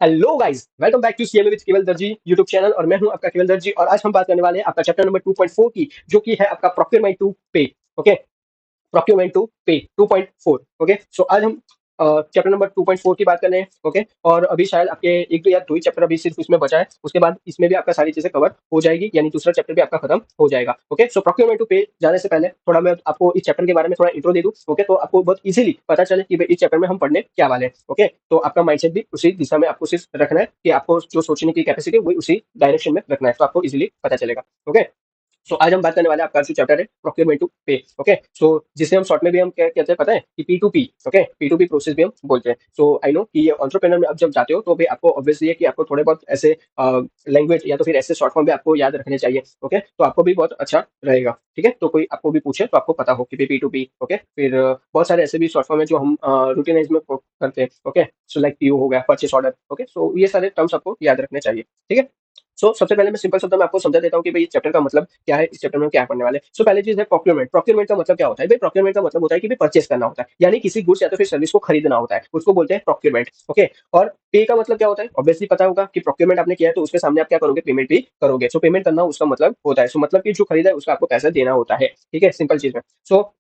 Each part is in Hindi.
Hello guys, welcome back to CMA with Keval Darji YouTube channel और मैं हूं आपका केवल दर्जी। और आज हम बात करने वाले हैं आपका चैप्टर नंबर 2.4 की, जो कि है आपका प्रोक्योरमेंट टू पे। ओके, प्रोक्योरमेंट टू पे 2.4। ओके, सो आज हम चैप्टर नंबर 2.4 की बात कर रहे हैं। ओके, और अभी शायद आपके एक दो या दो ही चैप्टर अभी सिर्फ उसमें बचा है, उसके बाद इसमें भी आपका सारी चीजें कवर हो जाएगी, यानी दूसरा चैप्टर भी आपका खत्म हो जाएगा। ओके, सो प्रोक्योरमेंट टू पे जाने से पहले थोड़ा मैं आपको इस चैप्टर के बारे में थोड़ा इंट्रो दे दूं। ओके, तो आपको बहुत इजीली पता चले कि भाई इस चैप्टर में हम पढ़ने क्या वाले हैं। ओके, तो आपका माइंडसेट भी उसी दिशा में आपको सिर्फ रखना है कि आपको जो सोचने की कैपेसिटी है वही उसी डायरेक्शन में रखना है, तो आपको इजीली पता चलेगा। ओके, सो आज हम बात करने वाले हैं आपका जो चैप्टर है प्रोक्योरमेंट टू पे। ओके, सो जिसे हम शॉर्ट में भी हम क्या कहते हैं पता है कि P to P. Okay, P to P process भी हम बोलते हैं। सो आई नो कि ये एंटरप्रेन्योर में अब जब जाते हो तो भी आपको ऑब्वियसली है कि आपको थोड़े बहुत ऐसे लैंग्वेज या तो फिर ऐसे शॉर्ट फॉर्म भी आपको याद रखने चाहिए। ओके, तो आपको भी बहुत अच्छा रहेगा। ठीक है, तो कोई आपको भी पूछे तो आपको पता हो कि पी टू पी। ओके, फिर बहुत सारे ऐसे भी शॉर्ट फॉर्म है जो हम रूटीनाइज में करते हैं। ओके, सो लाइक पीओ हो गया, परचेस ऑर्डर। ओके, सो ये सारे टर्म्स आपको याद रखने चाहिए। ठीक है, सबसे पहले मैं सिंपल शब्दों में आपको समझा देता हूँ कि भाई इस चैप्टर का मतलब क्या है, इस चैप्टर में हम क्या पढ़ने वाले हैं। पहली चीज है प्रोक्योरमेंट। प्रोक्योरमेंट का मतलब क्या होता है भाई? प्रोक्योरमेंट का मतलब होता है कि भाई परचेस करना होता है, यानी किसी गुड्स या तो फिर सर्विस को खरीदना होता है, उसको बोलते हैं प्रोक्योरमेंट। ओके, और पे का मतलब क्या होता है? ऑब्वियसली पता होगा कि प्रोक्योरमेंट आपने किया है तो उसके सामने आप क्या करोगे? पेमेंट भी करोगे। पेमेंट करना उसका मतलब होता है। मतलब कि जो खरीदा है उसका आपको पैसा देना होता है। ठीक है, सिंपल चीज है। सो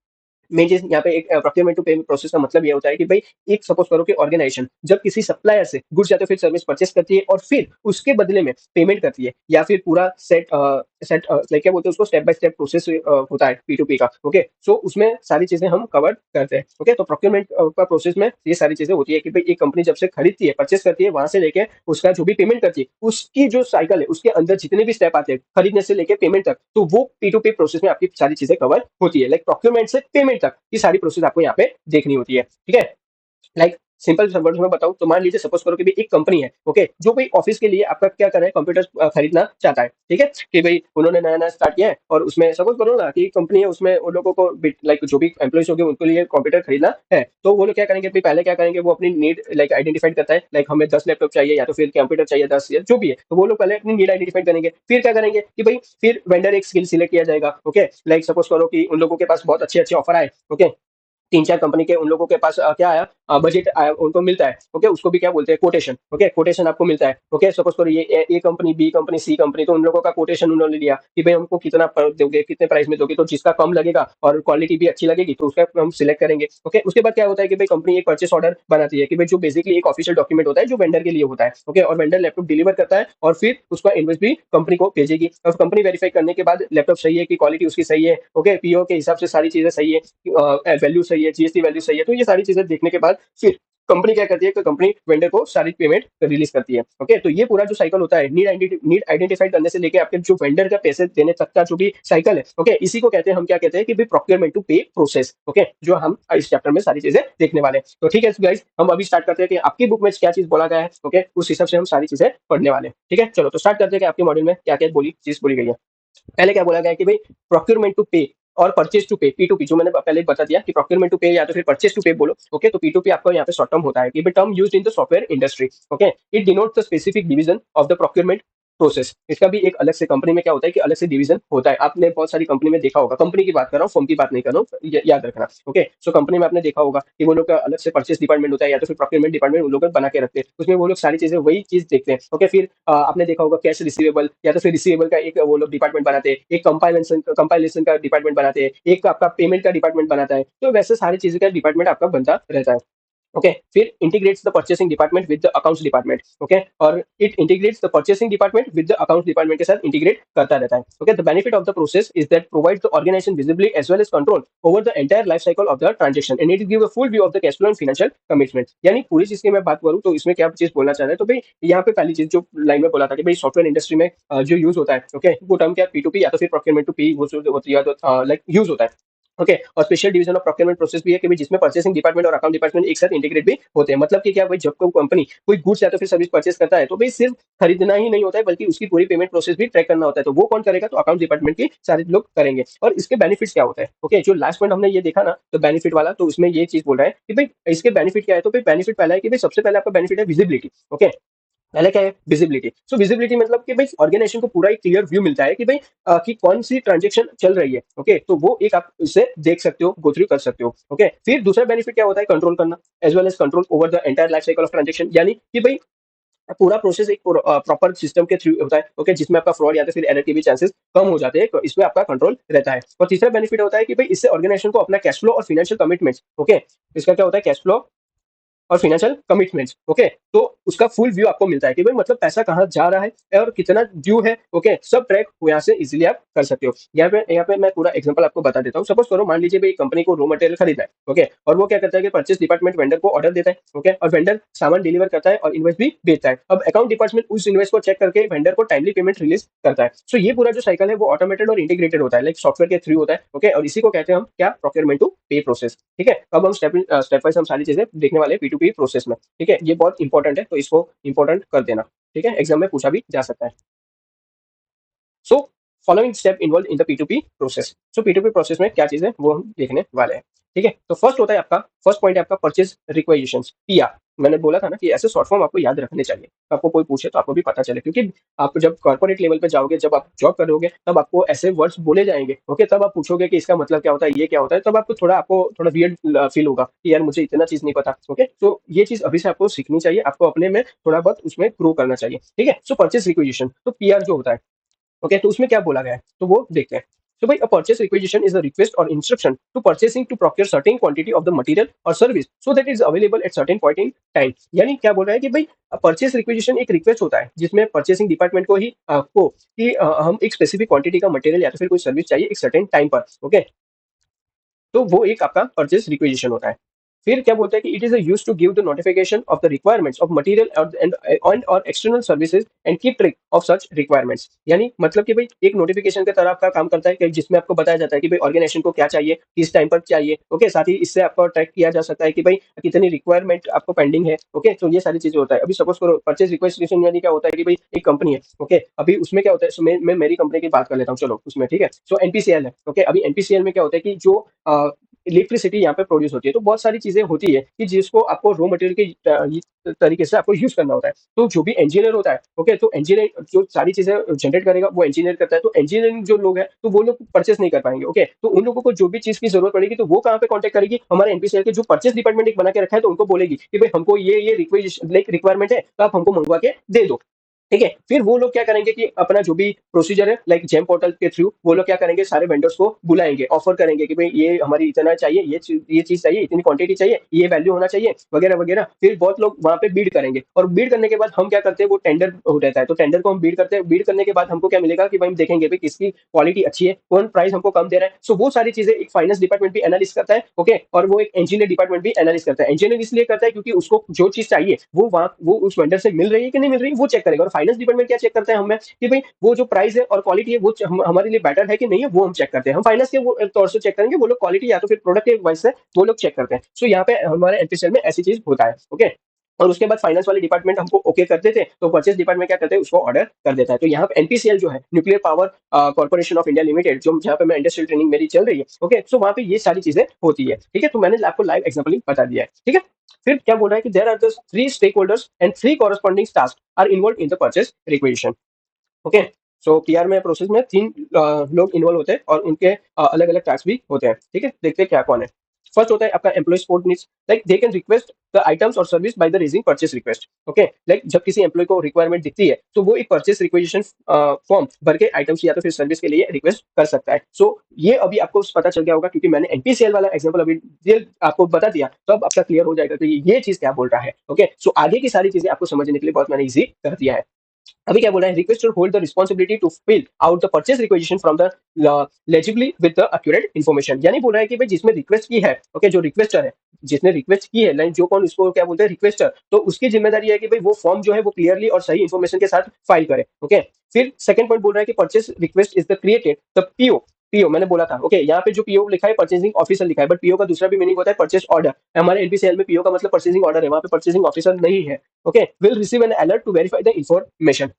मेन चीज यहाँ पे एक प्रोक्योरमेंट टू पेमेंट प्रोसेस का मतलब ये होता है कि भाई एक सपोज करो कि ऑर्गेनाइजेशन जब किसी सप्लायर से गुड्स या तो फिर सर्विस परचेस करती है और फिर उसके बदले में पेमेंट करती है, या फिर पूरा सेट लाइक क्या बोलते हैं उसको, स्टेप बाय स्टेप प्रोसेस होता है पी टू पी का। ओके, सो उसमें सारी चीजें हम कवर करते हैं। ओके, तो प्रोक्योरमेंट का प्रोसेस में ये सारी चीजें होती है कि भाई एक कंपनी जब से खरीदती है, परचेस करती है, वहां से लेके उसका जो भी पेमेंट करती है, उसकी जो साइकिल है उसके अंदर जितने भी स्टेप आते हैं खरीदने से लेके पेमेंट तक, तो वो पी टू पी प्रोसेस में आपकी सारी चीजें कवर होती है। लाइक प्रोक्योरमेंट से पेमेंट तक की सारी प्रोसेस आपको यहाँ पे देखनी होती है। ठीक है, लाइक सिंपल वर्ड में बताऊं तो मान लीजिए सपोज करो कि भाई एक कंपनी है। ओके, जो भाई ऑफिस के लिए आपका क्या कर रहा है, कंप्यूटर खरीदना चाहता है। ठीक है, कि भाई उन्होंने नया नया स्टार्ट किया है और उसमें सपोज करो ना कि कंपनी है, उसमें उन लोगों को लाइक जो भी एम्प्लॉइज होंगे उनके लिए कंप्यूटर खरीदना है, तो वो लोग क्या करेंगे? भाई पहले क्या करेंगे, वो अपनी नीड लाइक आइडेंटिफाइड करता है, लाइक हमें 10 लैपटॉप चाहिए या तो फिर कंप्यूटर चाहिए 10 या जो भी है, तो वो लोग पहले अपनी नीड आइडेंटिफाइड करेंगे। फिर क्या करेंगे कि भाई फिर वेंडर एक स्किल सिलेक्ट किया जाएगा। ओके, लाइक सपोज करो कि उन लोगों के पास बहुत अच्छे अच्छे ऑफर आए। ओके, तीन चार कंपनी के उन लोगों के पास क्या आया, बजट आया, उनको मिलता है। ओके, उसको भी क्या बोलते हैं? कोटेशन। ओके, कोटेशन आपको मिलता है। ओके, सपोज करो ये ए कंपनी, बी कंपनी, सी कंपनी, तो उन लोगों का कोटेशन उन्होंने लिया कि भाई हमको कितना दोगे, कितने प्राइस में दोगे, तो जिसका कम लगेगा और क्वालिटी भी अच्छी लगेगी तो उसका हम सिलेक्ट करेंगे। ओके, उसके बाद क्या होता है कि भाई कंपनी एक परचेस ऑर्डर बनाती है कि भाई जो बेसिकली एक ऑफिशियल डॉक्यूमेंट होता है जो वेंडर के लिए होता है। ओके, और वेंडर लैपटॉप डिलीवर करता है और फिर उसका इन्वॉइस भी कंपनी को भेजेगी, और कंपनी वेरीफाई करने के बाद लैपटॉप सही है कि क्वालिटी उसकी सही है। ओके, पीओ के हिसाब से सारी चीजें सही है, वैल्यू सही है, जीएसटी वैल्यू सही है, तो ये सारी चीजें देखने के बाद फिर कंपनी क्या करती है कि कंपनी वेंडर को सारी पेमेंट रिलीज करती है। ओके, तो ये पूरा जो साइकिल होता है, नीड आइडेंटिफाइड करने से लेके आपके जो वेंडर का पैसे देने तक का जो भी साइकिल है, ओके, इसी को कहते हैं, हम क्या कहते हैं कि भाई प्रोक्योरमेंट टू पे प्रोसेस। ओके, जो हम इस चैप्टर में सारी चीजें देखने वाले हैं। तो ठीक है गाइस, हम अभी स्टार्ट करते हैं कि आपकी बुक में क्या चीज बोला गया है। ओके, उस हिसाब से हम सारी चीजें पढ़ने वाले हैं। ठीक है, चलो तो स्टार्ट करते हैं कि आपके मॉड्यूल में क्या क्या चीज बोली गई है। पहले क्या बोला गया है कि भाई प्रोक्योरमेंट टू पे और परचेज टू पे, पी टू पी, जो मैंने पहले ही बता दिया कि प्रोक्योरमेंट टू पे या तो फिर परचेज टू पे बोलो। ओके, तो पी टू पी आपका यहाँ पे शॉर्ट टर्म होता है कि term used in the software industry. Okay, it denotes the specific division of the procurement process. इसका भी एक अलग से कंपनी में क्या होता है कि अलग से डिवीजन होता है। आपने बहुत सारी कंपनी में देखा होगा, कंपनी की बात कर रहा हूँ, फर्म की बात नहीं कर रहा हूँ, याद रखना। ओके, सो कंपनी में आपने देखा होगा कि वो लोग का अलग से परचेस डिपार्टमेंट होता है या तो फिर प्रोक्योरमेंट डिपार्टमेंट उन लोग बना के रखते हैं, उसमें वो लोग सारी चीजें वही चीज देखते हैं। ओके, फिर आपने देखा होगा कैश रिसीवेबल या तो फिर रिसीवेबल का एक वो लोग डिपार्टमेंट बनाते हैं, एक कंपाइलेशन का डिपार्टमेंट बनाते हैं, एक आपका पेमेंट का डिपार्टमेंट बनाता है, तो वैसे सारी चीजें का डिपार्टमेंट आपका बनता रहता है। ओके, फिर integrates the purchasing department with the accounts department. Okay, और it integrates the purchasing department with the accounts department के साथ इंटीग्रेट करता रहता है। Okay, the benefit of the process is that provides the organisation visibly as well as control over the entire life cycle of the transaction and it give a full view of the cash flow and financial commitment. यानी पूरी चीज की मैं बात करूं तो इसमें क्या चीज बोलना चाह रहे हैं, तो भाई यहाँ पे पहली चीज जो लाइन में बोला था कि भाई सॉफ्टवेयर इंडस्ट्री में जो यूज होता है, ओके, वो टर्म क्या, पी टू पी या तो फिर प्रोक्योरमेंट टू पी, वो जो होती है लाइक यूज होता है। ओके, और special division of procurement process भी है कि भाई जिसमें परचेसिंग डिपार्टमेंट और अकाउंट डिपार्टमेंट एक साथ इंटीग्रेट भी होते हैं। मतलब कि क्या भाई, जब कोई कंपनी कोई गुड्स या तो फिर सर्विस परचेस करता है तो भाई सिर्फ खरीदना ही नहीं होता है बल्कि उसकी पूरी पेमेंट प्रोसेस भी ट्रैक करना होता है, तो वो कौन करेगा? तो अकाउंट डिपार्टमेंट के सारे लोग करेंगे। और इसके बेनिफिट्स क्या होता है? ओके, जो लास्ट पॉइंट हमने ये देखा ना, तो बेनिफिट वाला, तो इसमें ये चीज बोल रहा है कि भाई इसके बेनिफिट क्या है, तो भाई बेनिफिट पहला है कि भाई सबसे पहले आपका बेनिफिट है विजिबिलिटी। ओके, पहले क्या है? विजिबिलिटी। विजिबिलिटी मतलब कि भाई ऑर्गेनाइजेशन को पूरा एक क्लियर व्यू मिलता है कि भाई कि कौन सी ट्रांजेक्शन चल रही है। ओके, तो वो एक आप इससे देख सकते हो, गो थ्रू कर सकते हो। ओके, फिर दूसरा बेनिफिट क्या होता है? कंट्रोल करना, as well as control over the entire life cycle of transaction. यानी कि भाई पूरा प्रोसेस एक प्रॉपर सिस्टम के थ्रू होता है, ओके, जिसमें आपका फ्रॉड या तो फिर एरर के भी चांसेस कम हो जाते हैं, तो इसमें आपका कंट्रोल रहता है। और तीसरा बेनिफिट होता है कि भाई इससे ऑर्गेनाइजेशन को अपना कैश फ्लो और फाइनेंशियल कमिटमेंट्स, ओके, इसका क्या होता है, कैश फ्लो और फाइनेंशियल कमिटमेंट्स, ओके, तो उसका फुल व्यू आपको मिलता है कि भाई मतलब पैसा कहाँ जा रहा है और कितना ड्यू है, ओके, सब ट्रैक यहाँ से इजीली आप कर सकते हो। यहाँ पे मैं पूरा एग्जांपल आपको बता देता हूँ। सपोज करो, मान लीजिए भाई कंपनी को रॉ मटेरियल खरीदना है, ओके, और वो क्या करता है कि परचेस डिपार्टमेंट वेंडर को ऑर्डर देता है, ओके, और वेंडर सामान डिलीवर करता है और इन्वेस्ट भी भेजता है। अब अकाउंट डिपार्टमेंट उस इन्वेस्ट को चेक करके वेंडर को टाइमली पेमेंट रिलीज करता है। सो ये पूरा जो साइकिल है वो ऑटोमेटेड और इंटीग्रेटेड होता है, लाइक सॉफ्टवेयर के थ्रू होता है, ओके, और इसी को कहते हैं हम क्या, प्रोक्योरमेंट टू पे प्रोसेस। ठीक है, अब हम स्टेप वाइज हम सारी चीजें देखने वाले हैं पी टू पी प्रोसेस में। ठीक है, ये बहुत इंपॉर्टेंट है, तो इसको इंपॉर्टेंट कर देना। ठीक है, एग्जाम में पूछा भी जा सकता है। So following step involve in the P2P process. So P2P process में क्या चीज है वो हम देखने वाले हैं। ठीक है, तो फर्स्ट होता है आपका, फर्स्ट पॉइंट है आपका परचेज रिक्वेजिशंस, पीआर। मैंने बोला था ना कि ऐसे शॉर्ट फॉर्म आपको याद रखने चाहिए, तो आपको कोई पूछे तो आपको भी पता चले, क्योंकि आप जब कॉर्पोरेट लेवल पे जाओगे, जब आप जॉब करोगे, तब आपको ऐसे वर्ड्स बोले जाएंगे, ओके, तब आप पूछोगे कि इसका मतलब क्या होता है, ये क्या होता है, तब आपको थोड़ा वियर्ड फील होगा कि यार मुझे इतना चीज नहीं पता। ओके, तो ये चीज अभी से आपको सीखनी चाहिए, आपको अपने में थोड़ा बहुत उसमें ग्रो करना चाहिए। ठीक है, सो परचेज रिक्वेजिशन, तो पीआर जो होता है, ओके, तो उसमें क्या बोला गया है तो वो देखते हैं। तो भाई, a purchase requisition is a request और instruction to purchasing to procure certain quantity of the material और service so that is available at certain point in time. यानी क्या बोल रहा है कि भाई, परचेस रिक्वेजिशन एक रिक्वेस्ट होता है जिसमें परचेसिंग डिपार्टमेंट को ही आपको कि हम एक स्पेसिफिक क्वांटिटी का मटेरियल या तो फिर कोई सर्विस चाहिए एक सर्टेन टाइम पर, ओके, तो वो एक आपका परचेज रिक्वेजिशन होता है। फिर क्या बोलता है कि it is use to give the notification of the requirements of material and और external services and keep track of such requirements. यानी मतलब कि भाई एक नोटिफिकेशन की तरह आपका काम करता है कि जिसमें आपको बताया जाता है कि भाई ऑर्गेनाइजेशन को क्या चाहिए, किस टाइम पर चाहिए, ओके, साथ ही इससे आपको ट्रैक किया जा सकता है कि भाई कितनी रिक्वायरमेंट आपको पेंडिंग है, ओके, तो ये सारी चीजें होता है। अभी सपोज करो परचेज रिक्वेजिशन यानी क्या होता है कि भाई एक कंपनी है, ओके, अभी उसमें क्या होता है, so मैं मेरी कंपनी की बात कर लेता हूँ, चलो उसमें, ठीक है, सो एनपीसीएल है, ओके, अभी एनपीसीएल में क्या होता है कि जो इलेक्ट्रिसिटी यहाँ पे प्रोड्यूस होती है, तो बहुत सारी चीजें होती है कि जिसको आपको रॉ मटेरियल के तरीके से आपको यूज करना होता है। तो जो भी इंजीनियर होता है, ओके, तो इंजीनियर जो सारी चीजें जनरेट करेगा वो इंजीनियर करता है, तो इंजीनियरिंग जो लोग हैं तो वो लोग परचेस नहीं कर पाएंगे, ओके, तो उन लोगों को जो भी चीज की जरूरत पड़ेगी तो वो कहाँ पे कॉन्टेक्ट करेगी, हमारे एनपीसीएल के जो परचेस डिपार्टमेंट एक बना के रखा है, तो उनको बोलेगी कि भाई हमको ये रिक्वायरमेंट है, तो आप हमको मंगवा के दे दो। ठीक है, फिर वो लोग क्या करेंगे कि अपना जो भी प्रोसीजर है, लाइक जेम पोर्टल के थ्रू वो लोग क्या करेंगे, सारे वेंडर्स को बुलाएंगे, ऑफर करेंगे कि भाई ये हमारी इतना चाहिए, ये चीज चाहिए, इतनी क्वांटिटी चाहिए, ये वैल्यू होना चाहिए, वगैरह वगैरह। फिर बहुत लोग वहां पे बीड करेंगे, और बीड करने के बाद हम क्या करते हैं, वो टेंडर हो रहता है, तो टेंडर को हम बीड करते हैं। बीड करने के बाद हमको क्या मिलेगा कि भाई हम देखेंगे भाई किसकी क्वालिटी अच्छी है, कौन प्राइस हमको कम दे रहा है। सो वो सारी चीजें एक फाइनेंस डिपार्टमेंट भी एनालिस करता है, ओके, और वो एक इंजीनियर डिपार्टमेंट भी एनालिस करता है। इंजीनियर इसलिए करता है क्योंकि उसको जो चीज चाहिए वो उस वेंडर से मिल रही है कि नहीं मिल रही है, वो चेक करेगा। और फाइनेंस डिपार्टमेंट क्या चेक करते हैं हमें कि भाई वो जो प्राइस है और क्वालिटी है वो हमारे लिए बेटर है कि नहीं है, वो हम चेक करते हैं। हम फाइनेंस के वो तौर से चेक करेंगे, वो लोग क्वालिटी या तो फिर प्रोडक्ट के वाइज से वो लोग चेक करते हैं। सो यहाँ पे हमारे एनपीसीएल में ऐसी चीज होता है, ओके, और उसके बाद फाइनेंस वाले डिपार्टमेंट हमको ओके कर देते हैं, तो परचेस डिपार्टमेंट क्या करते हैं, उसको ऑर्डर कर देता है। तो यहाँ पे एनपीसीएल जो है, nuclear power corporation of India limited, जो जहाँ पे मैं इंडस्ट्रियल ट्रेनिंग मेरी चल रही है, ओके, सो वहाँ पे ये सारी चीजें होती है। ठीक है, तो मैंने आपको लाइव एग्जाम्पल बता दिया है। ठीक है, फिर क्या बोल रहा है कि there are the three stakeholders and three corresponding task are involve in the purchase requisition. Okay, so PR में प्रोसेस में तीन लोग इन्वॉल्व होते हैं और उनके अलग अलग टास्क भी होते हैं। ठीक है, देखते हैं क्या कौन है। फर्स्ट होता है आपका employ support needs, like they can request the items और service by the raising purchase request. Okay, like जब किसी एम्प्लॉय को रिक्वायरमेंट दिखती है तो वो एक परचेस रिक्वेजिशन फॉर्म भर के आइटम्स या तो फिर सर्विस के लिए रिक्वेस्ट कर सकता है। सो ये अभी आपको पता चल गया होगा, क्योंकि मैंने एनपीसीएल वाला एग्जांपल अभी आपको बता दिया, तो अब आपका क्लियर हो जाएगा कि ये चीज क्या बोल रहा है। ओके, सो आगे की सारी चीजें आपको समझने के लिए बहुत मैंने इजी कर दिया है। अभी क्या बोल रहा है, requester hold the responsibility to fill out the purchase requisition from the legibly with the accurate information. यानी बोल रहा है कि भाई जिसमें रिक्वेस्ट की है, ओके, जो रिक्वेस्टर है, जिसने रिक्वेस्ट की है, लाइन जो कौन उसको क्या बोलते हैं, रिक्वेस्टर, तो उसकी जिम्मेदारी है कि भाई वो फॉर्म जो है वो क्लियरली और सही इन्फॉर्मेशन के साथ फाइल करे। ओके, फिर सेकंड पॉइंट बोल रहा है कि purchase request is the created the PO. PO मैंने बोला था, ओके, यहाँ पे जो पीओ लिखा है परचेसिंग ऑफिसर लिखा है, बट पीओ का दूसरा भी मीनिंग होता है परचेस ऑर्डर। हमारे एनपीसीएल में पीओ का मतलब परचेसिंग ऑर्डर है, वहां पे परचेसिंग ऑफिसर नहीं है। Okay, will receive an alert to verify the information.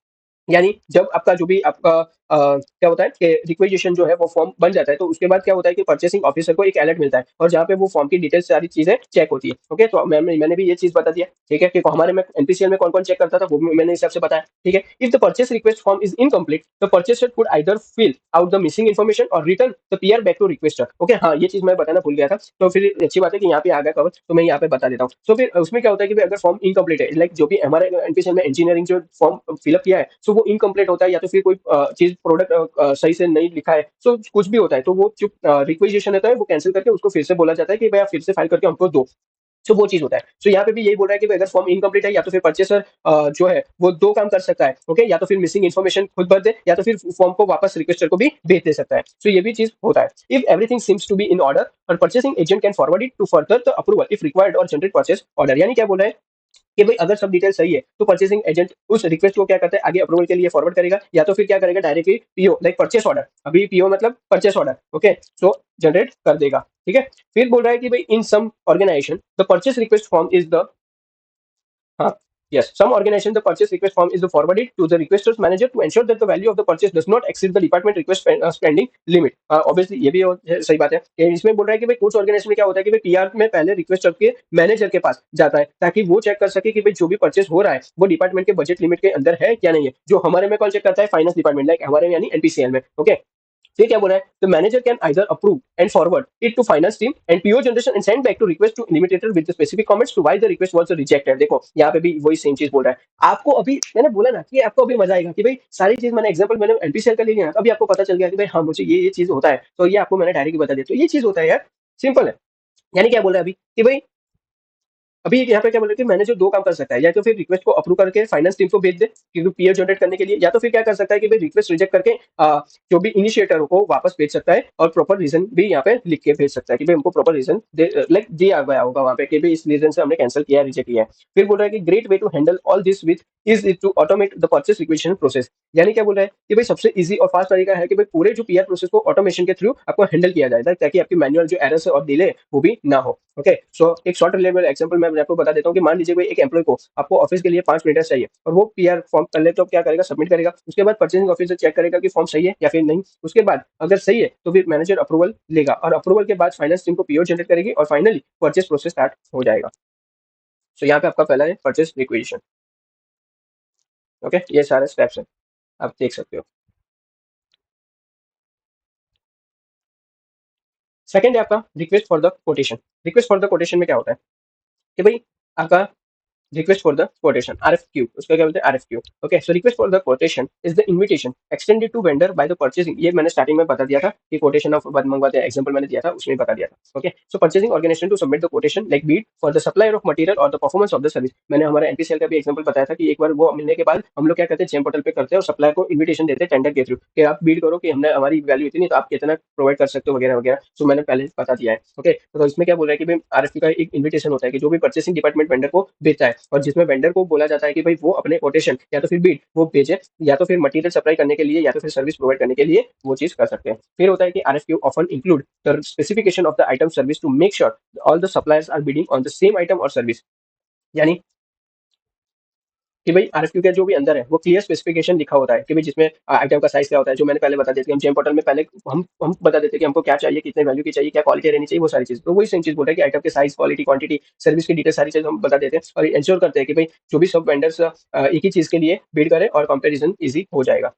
यानी जब आपका जो भी आपका क्या होता है कि रिक्वेजिशन जो है वो फॉर्म बन जाता है, तो उसके बाद क्या होता है कि परचेसिंग ऑफिसर को एक अलर्ट मिलता है और जहाँ पे वो फॉर्म की डिटेल्स सारी चीज़ें चेक होती है। ओके, तो मैंने भी ये चीज़ बता दिया, ठीक है? कि हमारे में एनपीसीएल में कौन-कौन चेक करता था, वो भी मैंने हिसाब से बताया, ठीक है? If the purchase request form is incomplete, the purchaser could either fill out the missing information और return the PR back to requester. Okay, हाँ, ये चीज़ मैं बताना भूल गया था। तो फिर अच्छी बात है कि यहाँ पे आ गया कवर, तो मैं यहाँ पे बता देता हूँ। तो फिर उसमें क्या होता है कि भाई अगर फॉर्म इनकम्प्लीट है, लाइक जो भी हमारे एनपीसीएल में इंजीनियरिंग जो फॉर्म फिलअप किया है, सो वो इनकम्प्लीट होता है या तो फिर कोई चीज़ प्रोडक्ट सही से नहीं लिखा है, सो कुछ भी होता है, तो वो जो रिक्वेजिशन होता है वो कैंसिल करके उसको फिर से बोला जाता है कि भाई आप फिर से फाइल करके हमको दो। सो वो चीज़ होता है। सो यहाँ पे भी यही बोल रहा है कि भाई अगर फॉर्म इनकम्प्लीट है या तो फिर परचेसर जो है वो 2 काम कर सकता है, ओके? या तो फिर मिसिंग इन्फॉर्मेशन खुद भर दे या तो फिर फॉर्म को वापस रिक्वेस्टर को भी भेज दे सकता है। सो ये भी चीज़ होता है। If everything seems to be in order और purchasing agent can forward it to further the approval if required और जनरेट परचेस ऑर्डर। यानी क्या बोल रहा है कि भाई अगर सब डिटेल सही है तो परचेसिंग एजेंट उस रिक्वेस्ट को क्या करता है आगे अप्रूवल के लिए फॉरवर्ड करेगा या तो फिर क्या करेगा directly PO like purchase order, अभी पीओ मतलब परचेस ऑर्डर, ओके? सो जनरेट कर देगा, ठीक है? फिर बोल रहा है कि भाई in some organisation the purchase request form is the हाँ, yes. Some organization the purchase request form is forwarded to the requester's manager to ensure that the value of the purchase does not exceed the department request spending limit. Obviously ये भी सही बात है कि इसमें बोल रहा है कि भाई कुछ ऑर्गेनाइजेशन में क्या होता है कि भाई पीआर में पहले रिक्वेस्टर के मैनेजर के पास जाता है ताकि वो चेक कर सके कि भाई जो भी परचेस हो रहा है वो डिपार्टमेंट के बजट लिमिट के अंदर है क्या नहीं है। जो हमारे में कौन चेक करता है, फाइनेंस डिपार्टमेंट, लाइक हमारे में यानी एनपीसीएल में, ओके? फिर क्या बोल रहा है, the manager can either approve and forward it to finance team and PO generation and send back to request to limited with the specific comments to why the request was rejected. देखो यहाँ पे भी वही सेम चीज बोल रहा है आपको। अभी मैंने बोला ना कि आपको अभी मजा आएगा कि भाई सारी चीज मैंने एग्जांपल मैंने एनपीसीएल का ले लिया ना, अभी आपको पता चल गया कि भाई हाँ मुझे ये चीज होता है, तो ये आपको मैंने डायरेक्टली बता दिया, तो ये चीज होता है यार, सिंपल है। यानी क्या बोल रहा है अभी कि भाई अभी यहाँ पे क्या बोल रहे थे, मैनेजर दो काम कर सकता है, या तो फिर रिक्वेस्ट को अप्रूव करके फाइनेंस टीम को भेज दे क्योंकि पीओ जनरेट करने के लिए, या तो फिर क्या कर सकता है कि भाई रिक्वेस्ट रिजेक्ट करके जो भी इनिशिएटर को वापस भेज सकता है और प्रॉपर रीजन भी यहाँ पे लिख के भेज सकता है कि भाई हमको प्रॉपर रीजन लाइक दिया गया होगा वहाँ पे कि भाई इस रीजन से हमने कैंसिल किया है, रिजेक्ट किया है। फिर बोल रहा है कि great way to handle all this with is to automate the purchase requisition process. यानी क्या बोल रहा है कि भाई सबसे इजी और फास्ट तरीका है कि भाई पूरे जो पीआर प्रोसेस को ऑटोमेशन के थ्रू आपको हैंडल किया जाए ताकि आपकी मैनुअल जो एरर्स और डिले वो भी ना हो। ओके, सो एक शॉर्ट रिलेटेड एग्जांपल मैं आपको बता देता हूँ कि मान लीजिए कोई एक एम्प्लॉय को आपको ऑफिस के लिए 5 प्रिंटर्स चाहिए और वो पीआर फॉर्म पहले तो क्या करेगा, सबमिट करेगा, उसके बाद परचेसिंग ऑफिसर चेक करेगा कि फॉर्म सही है या फिर नहीं। उसके बाद अगर सही है तो फिर मैनेजर अप्रूवल लेगा और अप्रूवल के बाद फाइनेंस टीम को पीओ जनरेट करेगी और फाइनली परचेस प्रोसेस स्टार्ट हो जाएगा। सो यहाँ पे आपका पहला है परचेस रिक्वेजिशन। ओके, ये सारे स्टेप्स हैं, आप देख सकते हो। सेकंड है आपका request for the quotation. Request for the quotation में क्या होता है कि भाई आपका request for the quotation RFQ, उसका क्या बोलते हैं RFQ. Okay, so request for the quotation is the invitation extended to vendor by the purchasing. ये मैंने स्टार्टिंग में बता दिया था कि कोटेशन ऑफ बाद मंगवाते हैं, एग्जांपल मैंने दिया था उसमें बता दिया था। Okay, so purchasing organisation to submit the quotation like bid for the supplier of material और the performance of the service. मैंने हमारे एनपीसीएल का भी एग्जांपल बताया था कि एक बार वो मिलने के बाद हम लोग क्या करते हैं, जेम पोर्टल पे करते हैं और सप्लायर को इन्विटेशन देते हैं टेंडर के थ्रू कि आप बीड करो कि हमने हमारी वैल्यू इतनी, तो आप कितना प्रोवाइड कर सकते हो वगैरह वगैरह। सो मैंने पहले बता दिया है। ओके, तो इसमें क्या बोल रहा है कि भाई आरएफक्यू का एक इन्विटेशन होता है कि जो भी परचेसिंग डिपार्टमेंट वेंडर को भेजता है और जिसमें वेंडर को बोला जाता है कि भाई वो अपने कोटेशन या तो फिर बीड वो भेजे या तो फिर मटेरियल सप्लाई करने के लिए या तो फिर सर्विस प्रोवाइड करने के लिए वो चीज कर सकते हैं। फिर होता है कि RFQ often include the specification of the item service to make sure all the suppliers are bidding on the same item और सर्विस। यानी कि भाई आरएफक्यू के जो भी अंदर है वो क्लियर स्पेसिफिकेशन लिखा होता है कि भाई जिसमें आइटम का साइज क्या होता है, जो मैंने पहले बता दिया कि हम जेम पोर्टल में पहले हम बता देते हैं कि हमको क्या चाहिए, कितने वैल्यू की चाहिए, क्या क्वालिटी रहनी चाहिए, वो सारी चीज। तो वही सेम चीज बोल रहा है कि आइटम के साइज, क्वालिटी, क्वांटिटी, सर्विस की डिटेल सारी चीज हम बता देते हैं और इंश्योर करते हैं कि भाई जो भी सब वेंडर्स एक ही चीज के लिए बिड करें और कंपेरिजन इजी हो जाएगा।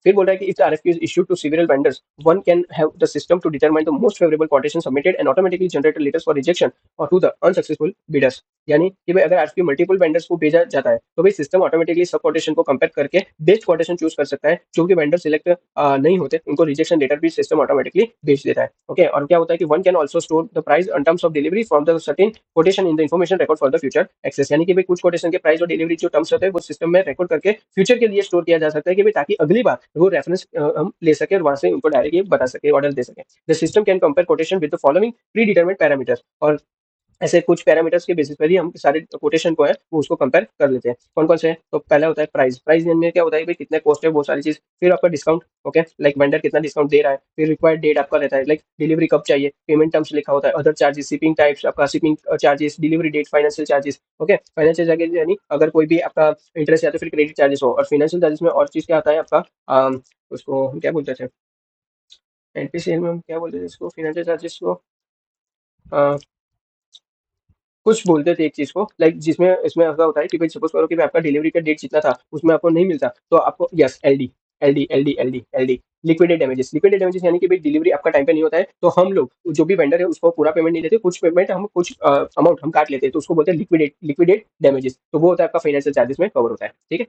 फिर बोल रहा है कि if the RFQ is issued to several vendors, one can have the system to determine the most favorable quotation submitted and automatically generate letters for rejection or to the unsuccessful bidders। यानी कि भाई अगर आरएफक्यू मल्टीपल वेंडर्स को भेजा जाता है तो भाई सिस्टम ऑटोमेटिकली सब कोटेशन को कंपेयर करके बेस्ट कोटेशन चूज कर सकता है। जो भी वेंडर सिलेक्ट नहीं होते उनको रिजेक्शन लेटर भी सिस्टम ऑटोमेटिकली भेज देता है। ओके, और क्या होता है कि one can also store the price in terms of delivery from the certain quotation in the information record for the future access. यानी कि भाई कुछ कोटेशन के प्राइस और डिलीवरी जो टर्म्स होते हैं वो सिस्टम में रिकॉर्ड करके फ्यूचर के लिए स्टोर किया जा सकता है कि भाई ताकि अगली बार वो रेफरेंस हम ले सके और वहां से उनको डायरेक्ट बता सके, ऑर्डर दे सके। The system can compare quotation with the following pre determined parameters. और ऐसे कुछ पैरामीटर्स के बेसिस पर ही हम सारे कोटेशन को है वो उसको कंपेयर कर लेते हैं। कौन-कौन से हैं? तो पहला होता है प्राइस। प्राइस में क्या होता है कि भाई कितने कॉस्ट है वो सारी चीज़। फिर आपका डिस्काउंट, ओके, लाइक वेंडर कितना डिस्काउंट दे रहा है। फिर रिक्वायर्ड डेट आपका रहता है, लाइक डिलीवरी कब चाहिए, पेमेंट टर्म्स लिखा होता है, अदर चार्जेस, शिपिंग टाइप्स, आपका shipping charges, delivery date, financial charges, okay. Financial charges यानी अगर कोई भी आपका इंटरेस्ट या तो फिर क्रेडिट चार्जेस हो, और फाइनेंशियल चार्जेस में और चीज़ क्या आता है आपका, उसको हम क्या बोलते थे? एनपीसीएल में हम क्या बोलते थे इसको, फाइनेंशियल चार्जेस को? अ, कुछ बोलते थे एक चीज़ को, लाइक जिसमें इसमें ऐसा होता है कि भाई सपोज़ करो कि भाई आपका डिलीवरी का डेट जितना था, उसमें आपको नहीं मिलता, तो आपको yes LD, LD, liquidate damages. Liquidate damages यानी कि भाई डिलीवरी आपका टाइम पे नहीं होता है, तो हम लोग जो भी वेंडर है उसको पूरा पेमेंट नहीं देते, कुछ पेमेंट हम कुछ अमाउंट हम काट लेते हैं, तो उसको बोलते हैं लिक्विडेट डैमेजेस। तो वो होता है आपका फाइनेंशियल चार्जेस में कवर होता है, ठीक है?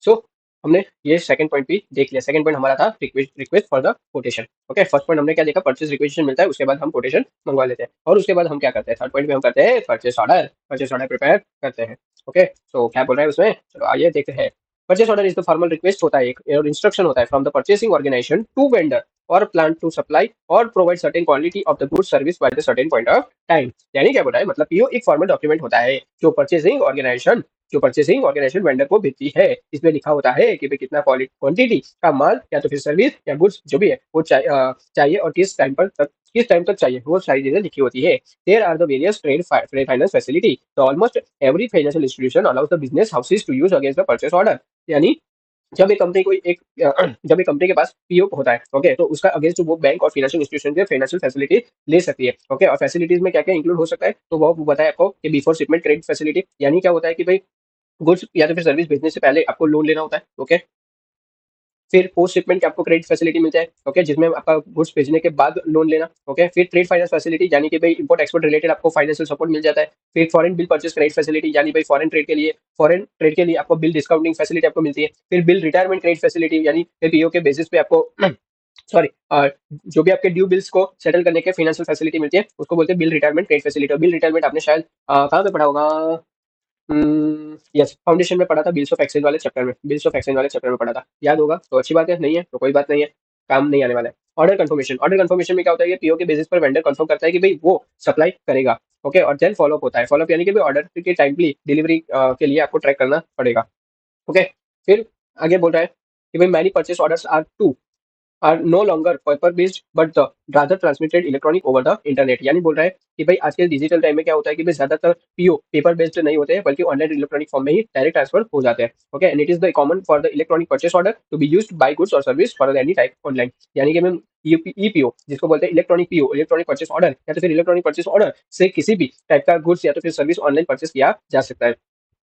सो हमने ये सेकंड पॉइंट भी देख लिया। सेकंड पॉइंट हमारा था request for the quotation. Okay, first point हमने क्या देखा, परचेज रिक्वेशन मिलता है, उसके बाद हम कोटेशन मंगवा लेते हैं, और उसके बाद हम क्या करते हैं, थर्ड पॉइंट में हम करते हैं परचेस ऑर्डर प्रिपेयर करते हैं। ओके, तो क्या बोल रहा है उसमें, चलो आइए देखते हैं। Purchase order is the formal request होता है, एक और इंस्ट्रक्शन होता है from the purchasing organisation to vendor और प्लान टू सप्लाई और provide certain quantity of the good service by the certain point of time. यानी क्या बोल रहा है, मतलब पीओ एक फॉर्मल डॉक्यूमेंट होता है जो परचेसिंग ऑर्गेनाइजेशन वेंडर को भेजती है। इसमें लिखा होता है कि भाई कितना क्वांटिटी का माल या तो फिर सर्विस या गुड्स जो भी है वो चाहिए और किस टाइम तक चाहिए, वो सारी चीजें लिखी होती है। There are the various trade finance facility, तो almost every financial institution allows the business houses to use against the purchase order. यानी जब एक कंपनी के पास पीओ होता है, ओके, तो उसका अगेंस्ट वो बैंक और फाइनेंशियल इंस्टीट्यूशन के फाइनेंशियल फैसिलिटी ले सकती है। ओके, और फैसिलिटीज में क्या क्या इंक्लूड हो सकता है, तो वो बताया आपको कि बिफोर शिपमेंट क्रेडिट फैसिलिटी, यानी क्या होता है कि भाई गुड्स या तो फिर सर्विस भेजने से पहले आपको लोन लेना होता है, ओके। फिर पोस्ट शिपमेंट की आपको क्रेडिट फैसिलिटी मिल जाए, ओके, जिसमें आपका गुड्स भेजने के बाद लोन लेना, ओके। फिर ट्रेड फाइनेंस फैसिलिटी, यानी कि भाई इंपोर्ट एक्सपोर्ट रिलेटेड आपको फाइनेंशियल सपोर्ट मिल जाता है। फिर foreign bill purchase credit facility, यानी भाई फॉरेन ट्रेड के लिए आपको बिल डिस्काउंटिंग फैसिलिटी आपको मिलती है। फिर बिल रिटायरमेंट क्रेडिट फैसिलिटी, यानी पीओ के बेसिस पे आपको सॉरी, जो भी आपके ड्यू बिल्स को सेटल करने के फाइनेंशियल फैसिलिटी मिलती है, उसको बोलते हैं बिल रिटायरमेंट क्रेडिट फैसिलिटी। और बिल रिटायरमेंट आपने शायद कहाँ पे पढ़ा होगा, यस, फाउंडेशन में पढ़ा था, बिल्स ऑफ एक्सचेंज वाले चैप्टर में, बिल्स ऑफ एक्सचेंज वाले चैप्टर में पढ़ा था, याद होगा तो अच्छी बात है, नहीं है तो कोई बात नहीं है, काम नहीं आने वाला है। ऑर्डर कंफर्मेशन में क्या होता है कि पीओ के बेसिस पर वेंडर कंफर्म करता है कि भाई वो सप्लाई करेगा, ओके। और देन फॉलोअप होता है, फॉलोअप यानी कि भाई ऑर्डर के टाइमली डिलीवरी के लिए आपको ट्रैक करना पड़ेगा, ओके। फिर आगे बोल रहा है कि भाई many purchase orders are no longer paper based but the rather transmitted electronic over the internet. यानी बोल रहा है कि भाई आज के डिजिटल टाइम में क्या होता है कि भाई ज्यादातर पीओ पेपर बेस्ड नहीं होते हैं, बल्कि ऑनलाइन इलेक्ट्रॉनिक फॉर्म में ही डायरेक्ट ट्रांसफर हो जाते हैं, okay. And it is the common for the electronic purchase order to be used by goods और service for any type online. यानी कि मैम ईपीओ जिसको बोलते हैं electronic PO, electronic purchase order, या तो फिर इलेक्ट्रॉनिक परचेस ऑर्डर से किसी भी टाइप का गुड्स या तो फिर सर्विस ऑनलाइन परचेस किया जा सकता है।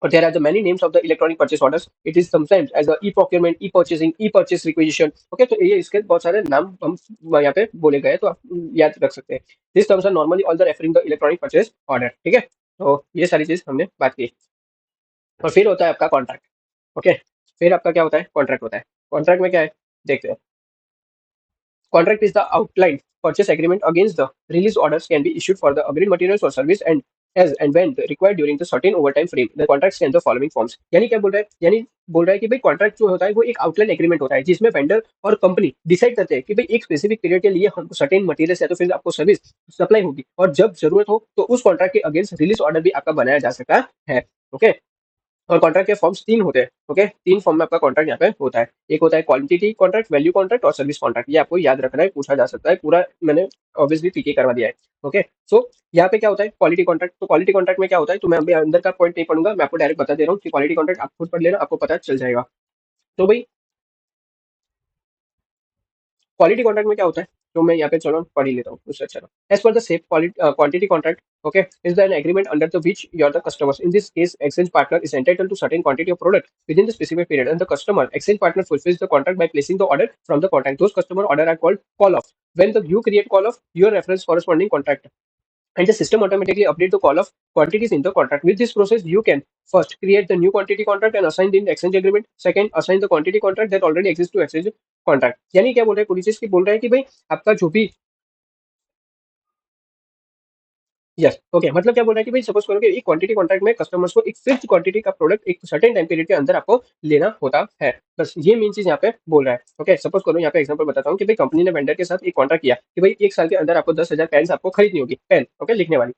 But there are the many names of the electronic purchase orders. It is sometimes as the e-procurement, e-purchasing, e-purchase requisition. Okay, तो ये इसके बहुत सारे नाम हम यहाँ पे बोले गए, तो आप याद रख सकते हैं। These terms are normally all the referring the electronic purchase order. ठीक है, तो ये सारी चीज हमने बात की। और फिर होता है आपका कॉन्ट्रैक्ट, ओके। फिर आपका क्या होता है, कॉन्ट्रैक्ट होता है। कॉन्ट्रैक्ट में क्या है, देखते हैं। Contract is the outline purchase agreement against the release orders can be issued for the agreed materials or service and as and when required during the certain overtime frame. The contracts can the following forms. यानी क्या बोल रहा है, यानी बोल रहा है कि भाई कॉन्ट्रैक्ट जो होता है वो एक आउटलाइन एग्रीमेंट होता है, जिसमें वेंडर और कंपनी डिसाइड करते हैं कि भाई एक स्पेसिफिक पीरियड के लिए हमको सर्टेन मटेरियल्स या तो फिर आपको सर्विस सप्लाई होगी, और जब जरूरत हो तो उस कॉन्ट्रैक्ट के अगेंस्ट रिलीज ऑर्डर भी आपका बनाया जा सकता है, ओके। और कॉन्ट्रैक्ट के फॉर्म्स तीन होते हैं, ओके। तीन फॉर्म में आपका कॉन्ट्रैक्ट यहाँ पे होता है। एक होता है क्वांटिटी कॉन्ट्रैक्ट, वैल्यू कॉन्ट्रैक्ट और सर्विस कॉन्ट्रैक्ट। ये आपको याद रखना है, पूछा जा सकता है, पूरा मैंने ऑब्वियसली पीके करवा दिया है, ओके। सो यहाँ पे क्या होता है, क्वालिटी कॉन्ट्रैक्ट। तो क्वालिटी कॉन्ट्रैक्ट में क्या होता है, तो मैं अभी अंदर का पॉइंट नहीं पढ़ूंगा, मैं आपको डायरेक्ट बता दे रहा हूँ कि क्वालिटी कॉन्ट्रैक्ट आप खुद पढ़ लेना, आपको पता चल जाएगा। तो भाई क्वालिटी कॉन्ट्रैक्ट में क्या होता है, तो मैं यहाँ पे चलो पढ़ ही लेता हूँ उससे अच्छा। As per the safe quantity contract, okay, is there an agreement under the which you are the customers, in this case exchange partner is entitled to certain quantity of product within the specific period, and the customer exchange partner fulfills the contract by placing the order from the contract. Those customer order are called call off. When the you create call off your reference corresponding contract, and the system automatically update the call of quantities in the contract. With this process, you can first create the new quantity contract and assign the exchange agreement. Second, assign the quantity contract that already exists to exchange contract. यानी क्या बोल रहे हैं, पूरी चीज की बोल रहे हैं कि भाई आपका जो भी यस, ओके, मतलब क्या बोल रहा है कि भाई सपोज करो कि एक क्वांटिटी कॉन्ट्रैक्ट में कस्टमर्स को एक फिक्स्ड क्वांटिटी का प्रोडक्ट एक सर्टेन टाइम पीरियड के अंदर आपको लेना होता है। बस ये मेन चीज़ यहाँ पे बोल रहा है। ओके, सपोज करो यहाँ पे एग्जांपल बताता हूँ कि भाई कंपनी ने वेंडर के साथ एक कॉन्ट्रैक्ट किया कि भाई 1 साल के अंदर आपको 10,000 पेन्स आपको खरीदनी होगी, पेन, ओके, लिखने वाली।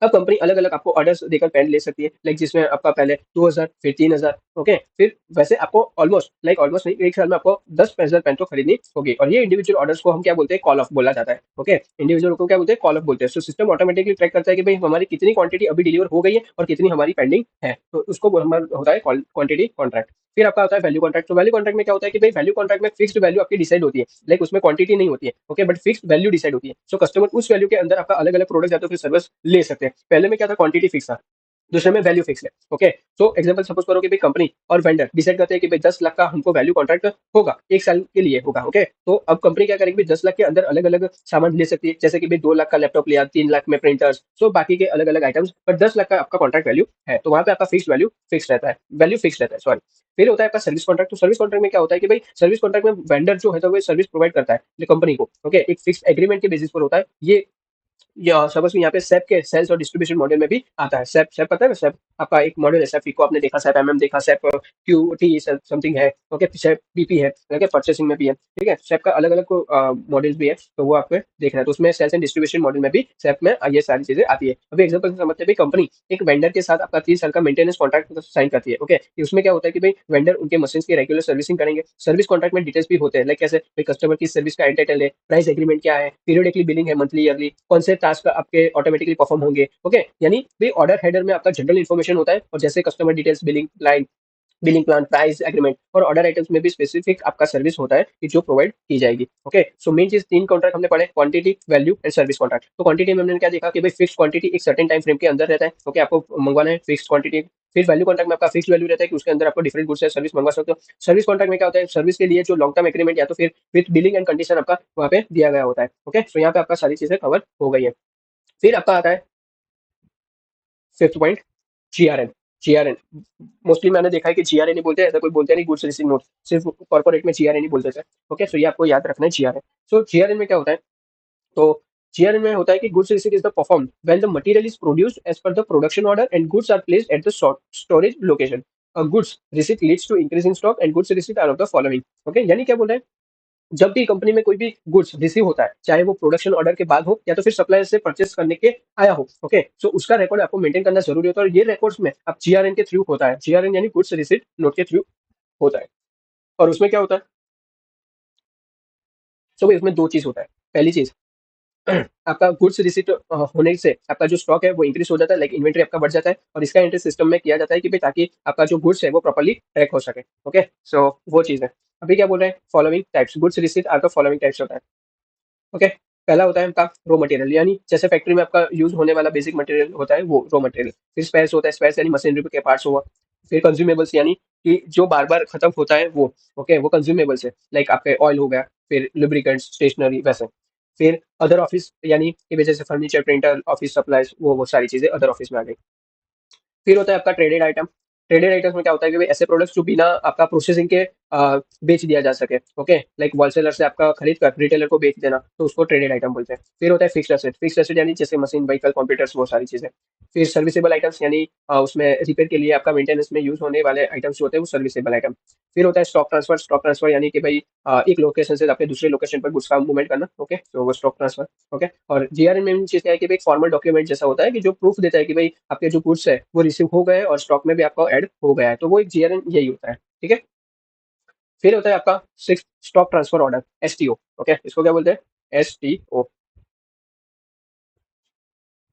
अब कंपनी अलग-अलग आपको ऑर्डर्स देकर पेन ले सकती है, लाइक जिसमें आपका पहले 2,000 फिर 3,000, ओके? फिर वैसे आपको ऑलमोस्ट नहीं, 1 साल में आपको 10,000 पेन तो खरीदनी होगी और ये इंडिविजुअल ऑर्डर्स को हम क्या बोलते हैं? कॉल ऑफ बोला जाता है, ओके? इंडिविजुअल को क्या बोलते हैं? कॉल ऑफ बोलते हैं। सो सिस्टम ऑटोमेटिकली ट्रैक करता है कि भई हमारी कितनी क्वांटिटी अभी डिलीवर हो गई है और कितनी हमारी पेंडिंग है। तो उसको हमारा होता है क्वांटिटी कॉन्ट्रैक्ट। फिर आपका होता है वैल्यू कॉन्ट्रैक्ट। तो वैल्यू कॉन्ट्रैक्ट में क्या होता है कि भई वैल्यू कॉन्ट्रैक्ट में फिक्स्ड वैल्यू आपकी डिसाइड होती है, लाइक उसमें क्वांटिटी नहीं होती है, okay? But fixed value decide होती है। सो कस्टमर उस वैल्यू के अंदर आपका अलग-अलग प्रोडक्ट या तो फिर सर्विस ले सकते हैं। पहले में क्या था, क्वांटिटी फिक्स था, दूसरे में वैल्यू फिक्स है, ओके? सो एग्जांपल सपोज करो कि भाई कंपनी और वेंडर डिसाइड करते हैं कि भाई 10 लाख का हमको वैल्यू कॉन्ट्रैक्ट होगा, 1 साल के लिए होगा, ओके? तो अब कंपनी क्या करेगी, 10 लाख के अंदर अलग-अलग सामान ले सकती है, जैसे कि भाई 2 लाख का लैपटॉप लिया, 3 लाख में प्रिंटर्स, सो बाकी के अलग-अलग आइटम्स, पर 10 लाख का आपका कॉन्ट्रैक्ट वैल्यू है, तो वहाँ पे आपका फिक्स्ड वैल्यू फिक्स रहता है, वैल्यू फिक्स रहता है, सॉरी। फिर होता है आपका सर्विस कॉन्ट्रैक्ट। तो सर्विस कॉन्ट्रैक्ट में क्या होता है कि भाई सर्विस कॉन्ट्रैक्ट में वेंडर जो है तो वो सर्विस प्रोवाइड करता है कंपनी को, ओके? एक फिक्स्ड एग्रीमेंट के बेसिस पर होता है ये। या सपोज़ यहाँ पे SAP के सेल्स और डिस्ट्रीब्यूशन मॉडल में भी आता है। SAP SAP पता है ना? SAP आपका एक मॉडल है, SAP FICO आपने देखा, SAP MM देखा, SAP QT समथिंग है, ओके? SAP BP है, ओके? परचेसिंग में भी है, ठीक है? SAP का अलग-अलग मॉडल्स भी है, तो वो आपको देखना है। तो उसमें सेल्स एंड डिस्ट्रीब्यूशन मॉडल में भी SAP में ये सारी चीज़ें आती है। अभी एग्जांपल से समझते हैं, भाई कंपनी एक वेंडर के साथ आपका 3 साल का मेंटेनेंस कॉन्ट्रैक्ट साइन करती है, ओके? उसमें क्या होता है कि भाई वेंडर उनके मशीन्स की रेगुलर सर्विसिंग करेंगे। सर्विस कॉन्ट्रैक्ट में डिटेल्स भी होते हैं, लाइक कैसे भाई कस्टमर की सर्विस का एंटाइटल है, प्राइस एग्रीमेंट क्या है, पीरियडिकली बिलिंग है, मंथली, ईयरली, कौन से टास्क आपके ऑटोमेटिकली परफॉर्म होंगे, ओके? यानी भाई ऑर्डर हेडर में आपका जनरल इन्फॉर्मेशन होता है और जैसे customer details, billing line, billing plan, price agreement और ऑर्डर आइटम्स में भी स्पेसिफिक आपका सर्विस होता है कि जो प्रोवाइड की जाएगी, ओके? सो मेन चीज 3 कॉन्ट्रैक्ट हमने पढ़े, quantity, value and service contract. तो क्वांटिटी में हमने क्या देखा कि भाई फिक्स क्वांटिटी एक सर्टेन टाइम फ्रेम के अंदर रहता है, ओके? आपको मंगवाना है फिक्स क्वांटिटी। फिर वैल्यू कॉन्ट्रैक्ट में आपका फिक्स वैल्यू रहता है कि उसके अंदर आपको डिफरेंट गुड्स या सर्विस मंगवा सकते हो। सर्विस कॉन्ट्रैक्ट में क्या होता है, सर्विस के लिए जो लॉन्ग टर्म एग्रीमेंट या तो फिर विद बिलिंग एंड कंडीशन आपका वहाँ पे दिया गया होता है, ओके? सो यहाँ पे आपका सारी चीजें कवर हो गई है। फिर आपका आता है fifth point, GRN. GRN mostly मैंने देखा है कि जीआरएन ही बोलते हैं, ऐसा कोई बोलते नहीं गुड्स रिसीव नोट, सिर्फ कॉर्पोरेट में जीआरएन ही बोलते थे, ओके? सो ये आपको याद रखना है, जीआरएन। सो जीआरएन में क्या होता है, तो जीआरएन में होता है कि goods receipt is the performed when the material is produced as per the production order and goods are placed at the storage location. Goods receipt leads to increase in stock and goods receipt are of the following, okay? यानी क्या बोल रहे हैं, जब भी कंपनी में कोई भी गुड्स रिसीव होता है, चाहे वो प्रोडक्शन ऑर्डर के बाद हो या तो फिर सप्लायर से परचेस करने के आया हो, ओके? सो उसका रिकॉर्ड आपको मेंटेन करना जरूरी होता है और ये रिकॉर्ड्स में आप जीआरएन के थ्रू होता है। जीआरएन यानी गुड्स रिसीट नोट के थ्रू होता है। और उसमें क्या होता है, सो भाई उसमें दो चीज होता है। पहली चीज, आपका गुड्स रिसीट होने से आपका जो स्टॉक है वो इंक्रीज हो जाता है, लाइक इन्वेंटरी आपका बढ़ जाता है और इसका एंट्री सिस्टम में किया जाता है कि भाई ताकि आपका जो गुड्स है वो प्रॉपर्ली ट्रैक हो सके, ओके? सो वो चीज है। अभी क्या बोल रहे हैं, following types goods receipt are the following types होता है, ओके? पहला होता है आपका रॉ मटेरियल, यानी जैसे फैक्ट्री में आपका यूज होने वाला बेसिक मटेरियल होता है वो रॉ मटेरियल। फिर स्पेयर्स होता है, स्पेयर्स यानी मशीनरी के पार्ट्स हुआ। फिर कंज्यूमेबल्स यानी कि जो बार बार खत्म होता है वो, ओके? वो कंज्यूमेबल्स है, लाइक आपके ऑयल हो गया, फिर लुब्रिकेंट्स, स्टेशनरी, वैसे। फिर अदर ऑफिस यानी कि वजह से फर्नीचर, प्रिंटर, ऑफिस सप्लाईज, वो सारी चीजें अदर ऑफिस में आ गई। फिर होता है आपका ट्रेडेड आइटम। ट्रेडेड आइटम्स में क्या होता है कि भाई ऐसे प्रोडक्ट्स जो बिना आपका प्रोसेसिंग के बेच दिया जा सके, ओके? लाइक होलसेलर से आपका खरीद कर रिटेलर को बेच देना, तो उसको ट्रेडेड आइटम बोलते हैं। फिर होता है फिक्स्ड एसेट। फिक्स्ड एसेट यानी जैसे मशीन, व्हीकल, कंप्यूटर्स, वो सारी चीजें। फिर सर्विसेबल आइटम्स यानी उसमें रिपेयर के लिए आपका मेंटेनेंस में यूज होने वाले आइटम्स जो होते हैं वो सर्विसेबल आइटम। फिर होता है स्टॉक ट्रांसफर। स्टॉक ट्रांसफर यानी कि भाई एक लोकेशन से आपके दूसरे लोकेशन पर गुड्स का मूवमेंट करना, ओके? तो वो स्टॉक ट्रांसफर, ओके? और जीआरएन में चीज क्या है कि भाई एक फॉर्मल डॉक्यूमेंट जैसा होता है कि जो प्रूफ देता है कि भाई आपके जो गुड्स है वो रिसीव हो गए और स्टॉक में भी आपका ऐड हो गया है, तो वो एक जीआरएन यही होता है, ठीक है? फिर होता है आपका six, stock transfer order, STO, okay? इसको क्या बोलते हैं, एसटीओ,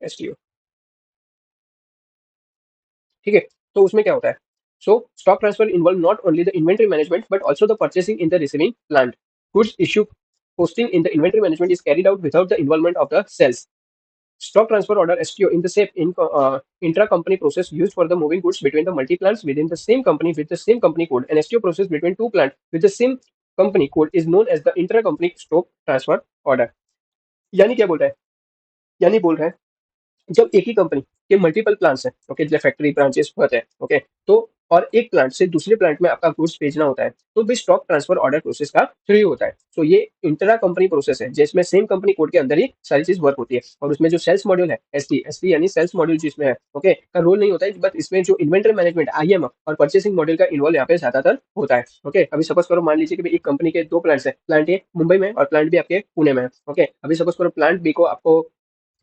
एसटीओ, ठीक है? तो उसमें क्या होता है, सो stock transfer involve not only the inventory management but also the purchasing in the receiving plant. Goods issue posting in the inventory management is carried out without the involvement of the sales. Stock transfer order (STO) in the SAP intra-company process used for the moving goods between the multi-plants within the same company with the same company code. An STO process between two plants with the same company code is known as the intra-company stock transfer order. यानी क्या बोल रहा है, यानी बोल रहा है जब एक ही कंपनी के मल्टीपल प्लांट्स हैं, ओके? जैसे फैक्ट्री ब्रांचेस होते हैं, ओके? तो और एक प्लांट से दूसरे प्लांट में आपका गुड्स भेजना होता है, तो भी स्टॉक ट्रांसफर ऑर्डर प्रोसेस का थ्रू होता है। तो ये इंट्रा कंपनी प्रोसेस है, जिसमें सेम कंपनी कोड के अंदर ही सारी चीज वर्क होती है। और उसमें जो सेल्स मॉड्यूल है, एसटी यानी सेल्स मॉड्यूल जिसमें है, ओके, का रोल नहीं होता है, बट इसमें जो इन्वेंटरी मैनेजमेंट, आईएम और परचेसिंग मॉड्यूल का इन्वॉल्व यहाँ पे ज्यादातर होता है। ओके, अभी सपोज करो, मान लीजिए कि भाई एक कंपनी के दो प्लांट्स है, प्लांट ए मुंबई में और प्लांट बी आपके पुणे में है। ओके, अभी सपोज करो प्लांट बी को आपको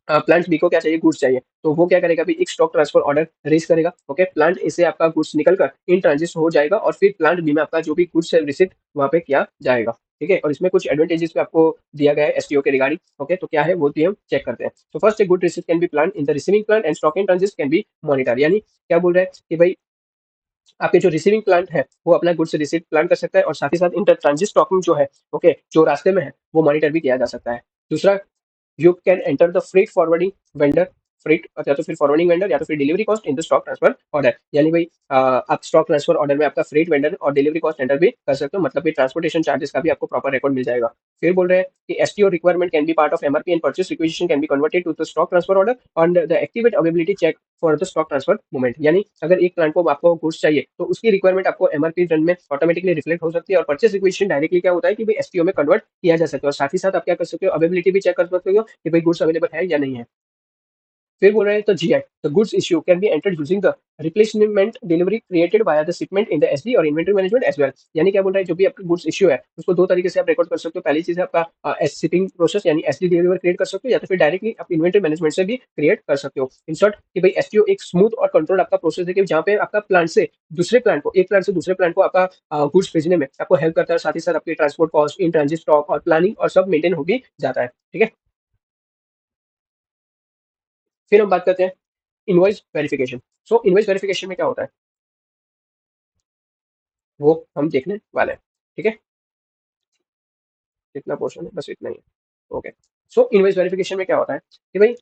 प्लांट बी को क्या चाहिए, गुड्स चाहिए, तो वो क्या करेगा, भी एक स्टॉक ट्रांसफर ऑर्डर रेज करेगा। ओके, प्लांट ए से आपका गुड्स निकलकर इन ट्रांजिट हो जाएगा और फिर प्लांट बी में आपका जो भी गुड्स है रिसिप्ट वहाँ पे किया जाएगा। ठीक है, और इसमें कुछ एडवांटेजेस भी आपको दिया गया है एसटीओ के रिगार्डिंग। ओके, तो क्या है वो भी हम चेक करते हैं। तो first, a good receipt can be plan in the receiving plant and stock in transit can be monitor. यानी क्या बोल रहे हैं कि भाई आपके जो रिसीविंग प्लांट है वो अपना गुड्स रिसीव प्लान कर सकता है, और साथ ही साथ इंटर ट्रांजिट स्टॉक में जो है, ओके, जो रास्ते में है वो मॉनिटर भी किया जा सकता है। दूसरा, you can enter the freight forwarding vendor, freight या तो फिर फॉरवर्डिंग वेंडर या तो फिर delivery cost in the stock transfer order. यानी भाई आप स्टॉक ट्रांसफर ऑर्डर में आपका फ्रेट वेंडर और डिलीवरी कॉस्ट एंटर भी कर सकते हो, मतलब कि ट्रांसपोर्टेशन चार्जेस का भी आपको प्रॉपर रिकॉर्ड मिल जाएगा। फिर बोल रहे हैं कि STO requirement can be part of MRP and purchase requisition can be converted to the stock transfer order on the activate availability check for the stock transfer movement. यानी अगर एक प्लांट को आपको गुड्स चाहिए तो उसकी रिक्वायरमेंट आपको एमआरपी रन में ऑटोमेटिकली रिफ्लेक्ट हो सकती है, और परचेस रिक्वेजिशन डायरेक्टली क्या होता है कि भाई एसटीओ में कन्वर्ट किया जा सकता है। और साथ ही साथ आप क्या कर सकते हो, अवेलेबिलिटी भी चेक कर सकते हो कि भाई गुड्स अवेलेबल है या नहीं है। फिर बोल रहे हैं तो GI, the goods issue can be entered using the replacement delivery created by the shipment in the SD और इन्वेंटरी मैनेजमेंट एज वेल। यानी क्या बोल रहा है, जो भी आपका गुड्स इश्यू है उसको दो तरीके से आप रिकॉर्ड कर सकते हो। पहली चीज है आपका शिपिंग प्रोसेस यानी एसडी डिलीवर क्रिएट कर सकते हो, या तो फिर डायरेक्टली आप इन्वेंटरी मैनेजमेंट से भी क्रिएट कर सकते हो। इन शॉर्ट कि भाई एसटीओ एक स्मूथ और कंट्रोल आपका प्रोसेस है कि जहाँ पे आपका प्लांट से दूसरे प्लांट को, एक प्लांट से दूसरे प्लांट को आपका गुड्स भेजने में आपको हेल्प करता है। साथ ही साथ आपके transport cost, in transit stock और प्लानिंग और सब मेंटेन हो भी जाता है। ठीक है, फिर हम बात करते हैं इनवॉइस वेरिफिकेशन। सो इनवॉइस वेरिफिकेशन में क्या होता है वो हम देखने वाले हैं। ठीक है, इतना पोर्शन है, बस इतना ही है। ओके, सो इनवॉइस वेरिफिकेशन में क्या होता है कि भाई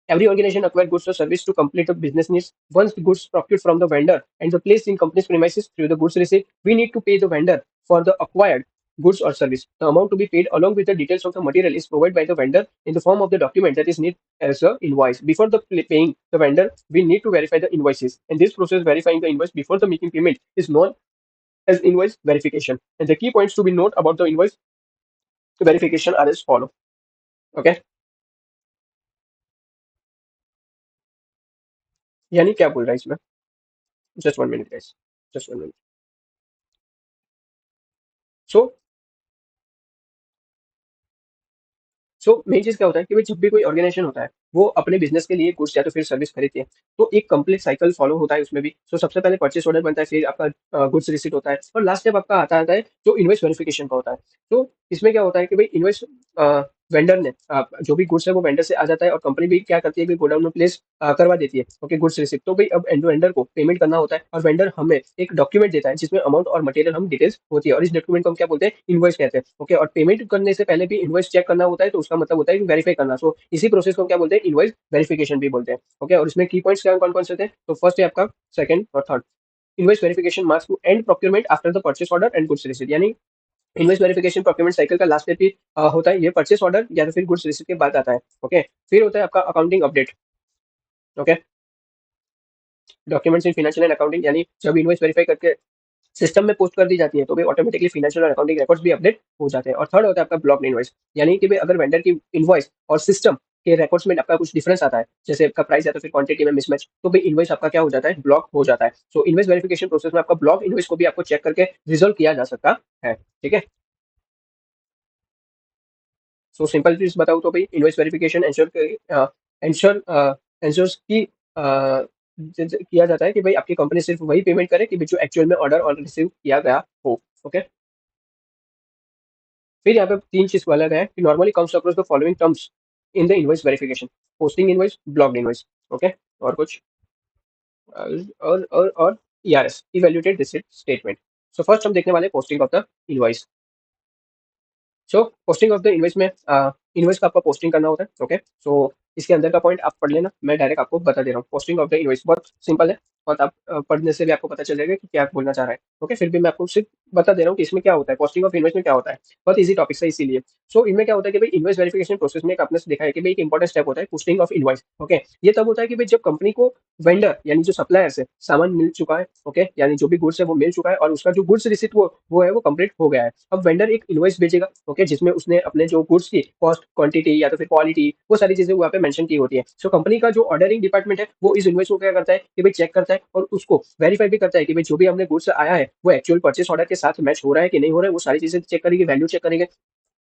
every organization acquire goods or service to complete the business needs. Once the goods procured from the vendor and the placed in company's premises through the goods receipt, we need to pay the vendor for the acquired goods or service. The amount to be paid along with the details of the material is provided by the vendor in the form of the document that is need as a invoice. Before the paying the vendor, we need to verify the invoices. And this process verifying the invoice before the making payment is known as invoice verification. And the key points to be note about the invoice verification are as follow. Okay, यानी क्या बोल रहा है इसमें, just 1 minute guys, just 1 minute. So main चीज क्या होता है कि भाई जब भी कोई ऑर्गेनाइजेशन होता है वो अपने बिजनेस के लिए गुड्स या तो फिर सर्विस खरीदती है, तो एक कंप्लीट साइकिल फॉलो होता है उसमें भी। सो सबसे पहले परचेस ऑर्डर बनता है, फिर आपका गुड्स रिसीट होता है, और लास्ट स्टेप आपका आता है जो इनवॉइस वेरिफिकेशन का होता है। तो इसमें क्या होता है कि भाई इनवॉइस वेंडर ने जो भी गुड्स है वो वेंडर से आ जाता है, और कंपनी भी क्या करती है कि गोडाउन में प्लेस करवा देती है। ओके, गुड्स रिसीट, तो भाई अब एंड वेंडर को पेमेंट करना होता है, और वेंडर हमें एक डॉक्यूमेंट देता है जिसमें अमाउंट और मटेरियल हम डिटेल्स होती है, और इस डॉक्यूमेंट को हम क्या बोलते हैं, इनवॉइस कहते हैं। ओके, और पेमेंट करने से पहले भी इनवॉइस चेक करना होता है, तो उसका मतलब होता है वेरीफाई करना। सो इसी प्रोसेस को हम क्या बोलते हैं, इनवॉइस वेरिफिकेशन भी बोलते हैं। ओके, और इसमें की पॉइंट्स क्या कौन कौन से थे, तो फर्स्ट है आपका सेकंड और third, invoice verification marks to end procurement after the purchase order and goods receipt. यानी इनवॉइस वेरिफिकेशन प्रोक्योरमेंट साइकिल का लास्ट स्टेप ही होता है, ये परचेस ऑर्डर या तो फिर गुड्स रिसीट के बाद आता है। ओके, फिर होता है आपका accounting update. Okay, documents in financial and accounting, यानी जब इनवॉइस वेरीफाई करके सिस्टम में पोस्ट कर दी जाती है तो भाई ऑटोमेटिकली फाइनेंशियल और अकाउंटिंग रिकॉर्ड्स भी अपडेट हो जाते हैं। और थर्ड होता है आपका ब्लॉक इनवॉइस, यानी कि भाई अगर वेंडर की इनवॉइस और सिस्टम के रिकॉर्ड्स में आपका कुछ डिफरेंस आता है, जैसे आपका प्राइस या तो फिर क्वांटिटी में मिसमैच, तो भाई इनवॉइस आपका क्या हो जाता है, ब्लॉक हो जाता है। सो इनवॉइस वेरिफिकेशन प्रोसेस में आपका ब्लॉक इनवॉइस को भी आपको चेक करके रिजोल्व किया जा सकता है। ठीक है, सो सिंपल चीज बताऊँ तो भाई इनवॉइस वेरिफिकेशन एंश्योर एंश्योर्स की किया जाता है कि भाई आपकी कंपनी सिर्फ वही पेमेंट करे कि जो एक्चुअल में ऑर्डर और रिसीव किया गया हो। ओके, फिर यहाँ पे तीन चीज अलग है कि normally comes across the following terms in the invoice verification, posting invoice, blocked invoice. Okay, और कुछ और ERS, evaluated receipt statement. So first हम देखने वाले posting of the invoice. So posting of the invoice में इनवॉइस का आपको पोस्टिंग करना होता है। ओके, सो इसके अंदर का पॉइंट आप पढ़ लेना, मैं डायरेक्ट आपको बता दे रहा हूँ। पोस्टिंग ऑफ द इनवॉइस बहुत सिंपल है। और आप पढ़ने से भी आपको पता चल जाएगा कि क्या बोलना चाह रहा है। ओके, फिर भी मैं आपको सिर्फ बता दे रहा हूँ कि इसमें क्या होता है, कॉस्टिंग ऑफ इन्वेस्ट में क्या होता है। बहुत ईजी टॉपिक है इसीलिए। सो इनमें क्या होता है कि भाई इन्वॉइस वेरिफिकेशन प्रोसेस में एक आपने देखा है कि भाई एक इंपॉर्टेंट स्टेप होता है पोस्टिंग ऑफ इनवॉइस। ओके, ये तब होता है कि भाई जब कंपनी को वेंडर यानी जो सप्लायर्स है सामान मिल चुका है। ओके, यानी जो भी गुड्स है वो मिल चुका है और उसका जो गुड्स रिसिप्ट वो है वो कंप्लीट हो गया है। अब वेंडर एक इनवॉइस भेजेगा। ओके, जिसमें उसने अपने जो गुड्स की कॉस्ट, क्वांटिटी या तो फिर क्वालिटी, वो सारी चीजें वहाँ पे मेंशन की होती है। सो कंपनी का जो ऑर्डरिंग डिपार्टमेंट है वो इस इनवॉइस को क्या करता है कि भाई चेक करता है और उसको वेरीफाई भी करता है कि भाई जो भी हमने गुड्स आया है वो एक्चुअल परचेस ऑर्डर के साथ मैच हो रहा है कि नहीं हो रहा है। वो सारी चीजें चेक करेंगे, वैल्यू चेक करेंगे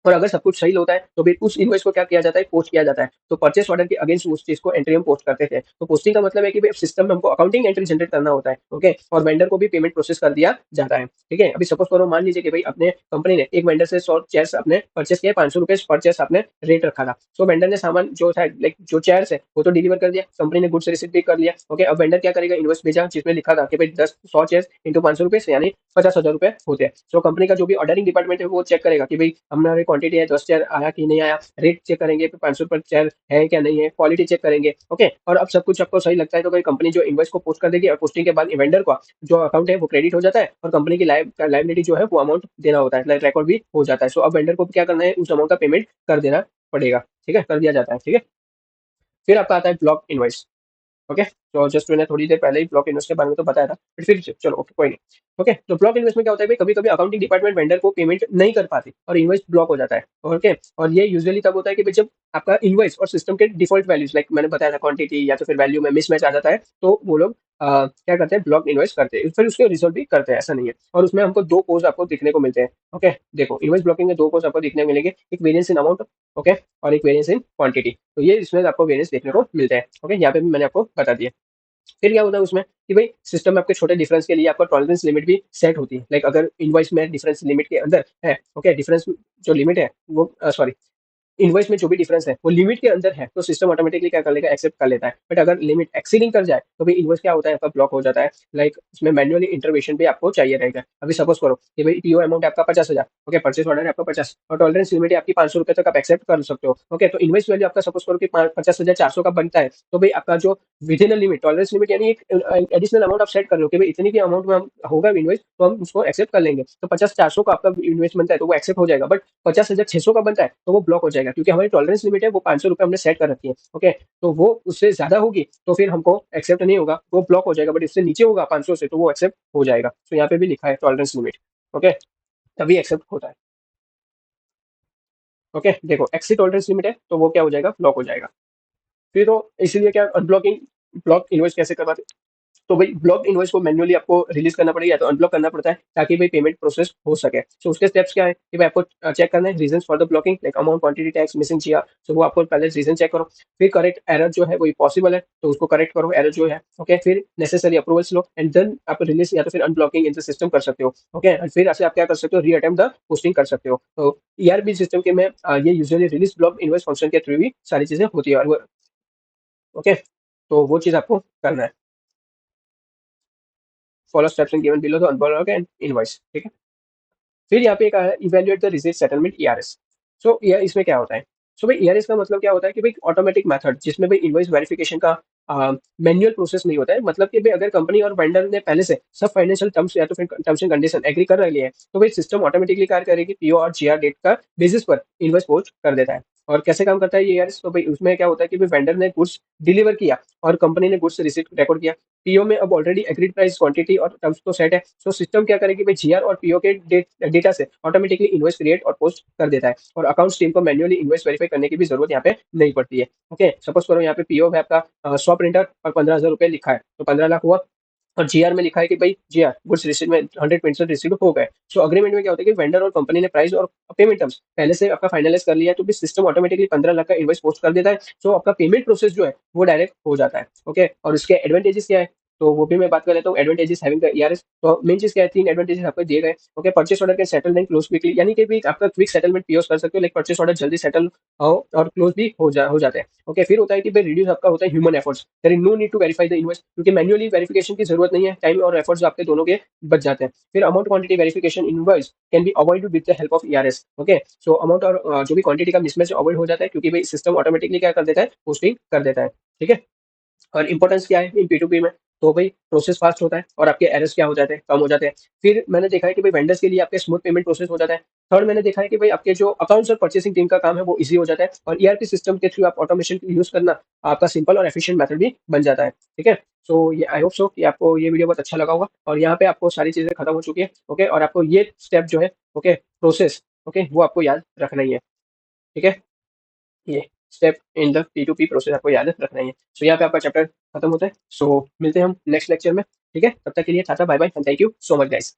और अगर सब कुछ सही होता है तो फिर उस इनवॉइस को क्या किया जाता है, पोस्ट किया जाता है। तो परचेस ऑर्डर के अगेंस्ट उस चीज को एंट्री हम पोस्ट करते थे। तो पोस्टिंग का मतलब है कि भाई सिस्टम में हमको अकाउंटिंग एंट्री जनरेट करना होता है। ओके, और वेंडर को भी पेमेंट प्रोसेस कर दिया जाता है। ठीक है, अभी सपोज करो, मान लीजिए कि भाई अपने कंपनी ने एक वेंडर से 100 चेयर्स अपने परचेस किया, 500 रुपए पर चेयर्स आपने रेट रखा था। सो वेंडर ने सामान जो था, लाइक जो चेयर्स है वो तो डिलीवर कर दिया, कंपनी ने गुड्स रिसीव भी कर लिया। ओके, अब वेंडर क्या करेगा, इनवॉइस भेजा जिसमें लिखा था कि भाई 100 चेयर्स इंटू 500 रुपए यानी 50,000 रुपए होते हैं। सो कंपनी का जो भी ऑर्डरिंग डिपार्टमेंट है वो चेक करेगा कि भाई हमारी क्वांटिटी है 10 चेयर आया कि नहीं आया, रेट चेक करेंगे 500 पर चेयर है क्या नहीं है, क्वालिटी चेक करेंगे। ओके, और अब सब कुछ आपको सही लगता है तो भाई कंपनी जो इनवॉइस को पोस्ट कर देगी और पोस्टिंग के बाद वेंडर का जो अकाउंट है वो क्रेडिट हो जाता है और कंपनी की लाइबिलिटी जो है वो अमाउंट देना होता है, रिकॉर्ड भी हो जाता है। सो अब वेंडर को क्या करना है, उस अमाउंट का पेमेंट कर देना पड़ेगा। ठीक है, कर दिया जाता है। ठीक है, फिर आपका आता है ब्लॉक इनवॉइस। ओके, तो जस्ट मैंने थोड़ी देर पहले ही ब्लॉक इन्वेस्ट के बारे में तो बताया था, बट फिर चलो ओके कोई नहीं। ओके, तो ब्लॉक इन्वेस्ट में क्या होता है भाई, कभी कभी अकाउंटिंग डिपार्टमेंट वेंडर को पेमेंट नहीं कर पाती और इन्वेस्ट ब्लॉक हो जाता है। ओके, और ये यूजुअली तब होता है कि भाई जब आपका इन्वेस्ट और सिस्टम के डिफॉल्ट वैल्यूज, लाइक मैंने बताया था क्वांटिटी या तो फिर वैल्यू में मिसमैच आ जाता है, तो वो लोग क्या करते हैं, ब्लॉक इन्वेस्ट करते हैं, फिर उसके रिजल्ट भी करते हैं, ऐसा नहीं है। और उसमें हमको दो कोज आपको दिखने को मिलते हैं। ओके, देखो इन्वेस्ट ब्लॉकिंग में दो कोज आपको दिखने को मिलेंगे, एक वेरिएंस इन अमाउंट, ओके, और एक वेरिएंस इन क्वांटिटी। तो ये इसमें आपको वेरिएंस देखने को मिलते हैं। ओके, यहाँ पे भी मैंने आपको बता दिया। फिर क्या होता है उसमें कि भाई सिस्टम में आपके छोटे डिफरेंस के लिए आपका टॉलरेंस लिमिट भी सेट होती है। लाइक अगर इनवॉइस में डिफरेंस लिमिट के अंदर है, ओके, डिफरेंस जो लिमिट है वो सॉरी, इनवॉइस में जो भी डिफरेंस है वो लिमिट के अंदर है तो सिस्टम ऑटोमेटिकली क्या कर लेगा, एक्सेप्ट कर लेता है। बट अगर लिमिट एक्सीडिंग कर जाए तो भी इनवॉइस क्या होता है, आपका ब्लॉक हो जाता है। लाइक उसमें मैन्युअली इंटरवेंशन भी आपको चाहिए रहेगा। अभी सपोज करो कि भाई पीओ अमाउंट आपका 50,000, ओके, परचेस ऑर्डर है आपका 50 और टॉलरेंस लिमिट है आपकी 500 रुपए तक आप एक्सेप्ट कर सकते हो। ओके, तो इनवॉइस वैल्यू आपका सपोज करो कि 50,400 का बनता है, तो भाई आपका जो with in limit tolerance limit यानी एक एडिशनल अमाउंट आप सेट कर रहे हो कि भाई इतनी की अमाउंट में होगा इनवॉइस तो हम उसको एक्सेप्ट कर लेंगे। तो 50,400 का आपका इनवॉइस बनता है तो वो एक्सेप्ट हो जाएगा। बट 50,600 का बनता है तो वो ब्लॉक हो जाएगा क्योंकि हमारी टॉलरेंस लिमिट है वो 500 रुपये हमने सेट कर रखी है। ओके, तो वो उससे ज्यादा होगी तो फिर हमको एक्सेप्ट नहीं होगा, वो ब्लॉक हो जाएगा। बट इससे नीचे होगा 500 से तो वो एक्सेप्ट हो जाएगा। तो यहाँ पे भी लिखा है टॉलरेंस लिमिट। ओके, तभी एक्सेप्ट होता है। ओके, देखो एक्सी टॉलरेंस लिमिट है तो वो क्या हो जाएगा, ब्लॉक हो जाएगा। फिर तो इसीलिए क्या अनब्लॉकिंग, ब्लॉक इन्वेस्ट कैसे करवाते, तो भाई ब्लॉक इनवॉइस को मैन्युअली आपको रिलीज करना पड़ेगा या तो अनब्लॉक करना पड़ता है ताकि भाई पेमेंट प्रोसेस हो सके। सो उसके स्टेप्स क्या है कि भाई आपको चेक करना है reason for the blocking, like amount, quantity, tax, missing जिया। सो वो आपको पहले रीजन चेक करो, फिर करेक्ट एरर जो है वो पॉसिबल है तो उसको करेक्ट करो एरर जो है। ओके, फिर नेसेसरी अप्रूवल्स लो एंड देन आप रिलीज या तो फिर अनब्लॉकिंग इन द सिस्टम कर सकते हो। ओके, फिर ऐसे आप क्या कर सकते हो, री अटेम्प्ट द पोस्टिंग कर सकते हो। तो ईआरपी सिस्टम के में ये usually release block invoice function के थ्रू भी सारी चीजें होती है। और ओके, तो वो चीज आपको करना है। Follow steps given below the unblock and invoice. ठीक है, फिर यहाँ पे एक आया इवेल्युएट द रिसीट सेटलमेंट ईआरएस। सो इसमें क्या होता है, सो भाई ईआरएस का मतलब क्या होता है कि भाई ऑटोमेटिक मेथड जिसमें भाई इनवॉइस वेरिफिकेशन का मैन्युअल प्रोसेस नहीं होता है। मतलब कि भाई अगर कंपनी और वेंडर ने पहले से सब फाइनेंशियल टर्म्स या तो फिर टर्म्स एंड कंडीशन एग्री कर लिए हैं तो भाई सिस्टम ऑटोमेटिकली कार्य करेगी, पीओ और जीआर डेट का बेसिस पर इनवॉइस पोस्ट कर देता है। और कैसे काम करता है ये ईआरएस, तो भाई उसमें क्या होता है कि भाई वेंडर ने गुड्स डिलीवर किया और कंपनी ने गुड्स रिसीट रिकॉर्ड किया। पीओ में अब ऑलरेडी एग्रीड प्राइस, क्वांटिटी और टर्म्स तो सेट है। सो सिस्टम क्या करेगी भाई, जीआर और पीओ के डेटा से ऑटोमेटिकली इनवॉइस क्रिएट और पोस्ट कर देता है और अकाउंट्स टीम को मैन्युअली इनवॉइस वेरीफाई करने की भी जरूरत यहाँ पे नहीं पड़ती है। ओके, सपोज करो यहाँ पे पीओ में आपका 100 प्रिंटर और 15,000 रुपए लिखा है तो 15 लाख हुआ। और जीआर में लिखा है कि भाई जीआर गुड्स रिसीव में 100% रिसीव हो गए। सो अग्रीमेंट में क्या होता है कि वेंडर और कंपनी ने प्राइस और पेमेंट टर्म्स पहले से आपका फाइनलाइज कर लिया है तो भी सिस्टम ऑटोमेटिकली 15 लाख का इनवॉइस पोस्ट कर देता है। सो आपका पेमेंट प्रोसेस जो है वो डायरेक्ट हो जाता है। ओके, और उसके एडवांटेजेस क्या है तो वो भी मैं बात कर लेता हूँ। एडवांटेजेस हैविंग द ईआरएस, तो मेन चीज क्या है, 3 एडवांटेजेस आपको दिए गए। ओके, परचेस ऑर्डर के सेटलमेंट क्लोज क्विकली, यानी कि भी आपका क्विक सेटलमेंट पीओस कर सकते हो, लाइक परचेस ऑर्डर जल्दी सेटल हो और क्लोज भी हो जाते हैं। ओके, फिर होता है कि भाई रिड्यूस आपका होता है human efforts, there is no need to verify the invoice, क्योंकि मैन्युअली वेरिफिकेशन की जरूरत नहीं है, टाइम और एफर्ट्स आपके दोनों के बच जाते हैं। फिर amount quantity verification invoice can be avoided with the help of ERS. Okay, so amount और जो भी क्वांटिटी का मिसमैच अवॉइड हो जाता है क्योंकि भाई सिस्टम ऑटोमेटिकली क्या कर देता है, पोस्टिंग कर देता है। ठीक है, और इंपॉर्टेंस क्या है इन P2P में, तो भाई प्रोसेस फास्ट होता है और आपके एरर्स क्या हो जाते हैं, कम हो जाते हैं। फिर मैंने देखा है कि भाई वेंडर्स के लिए आपके स्मूथ पेमेंट प्रोसेस हो जाता है। थर्ड मैंने देखा है कि भाई आपके जो अकाउंट्स और परचेसिंग टीम का काम है वो ईज़ी हो जाता है और ईआरपी सिस्टम के थ्रू आप ऑटोमेशन यूज़ करना आपका सिंपल और एफिशिएंट मेथड भी बन जाता है। ठीक है? सो ये आई होप सो कि आपको ये वीडियो बहुत अच्छा लगा होगा और यहाँ पे आपको सारी चीज़ें खत्म हो चुकी है। ओके? और आपको ये स्टेप जो है, ओके, प्रोसेस, ओके, वो आपको याद रखना ही है। ठीक है? ये step in the P2P process आपको याद रखना ही है। सो यहाँ पे आपका चैप्टर खत्म होता है। सो मिलते हैं हम नेक्स्ट लेक्चर में। ठीक है? तब तक के लिए टाटा, bye bye and thank you so much guys.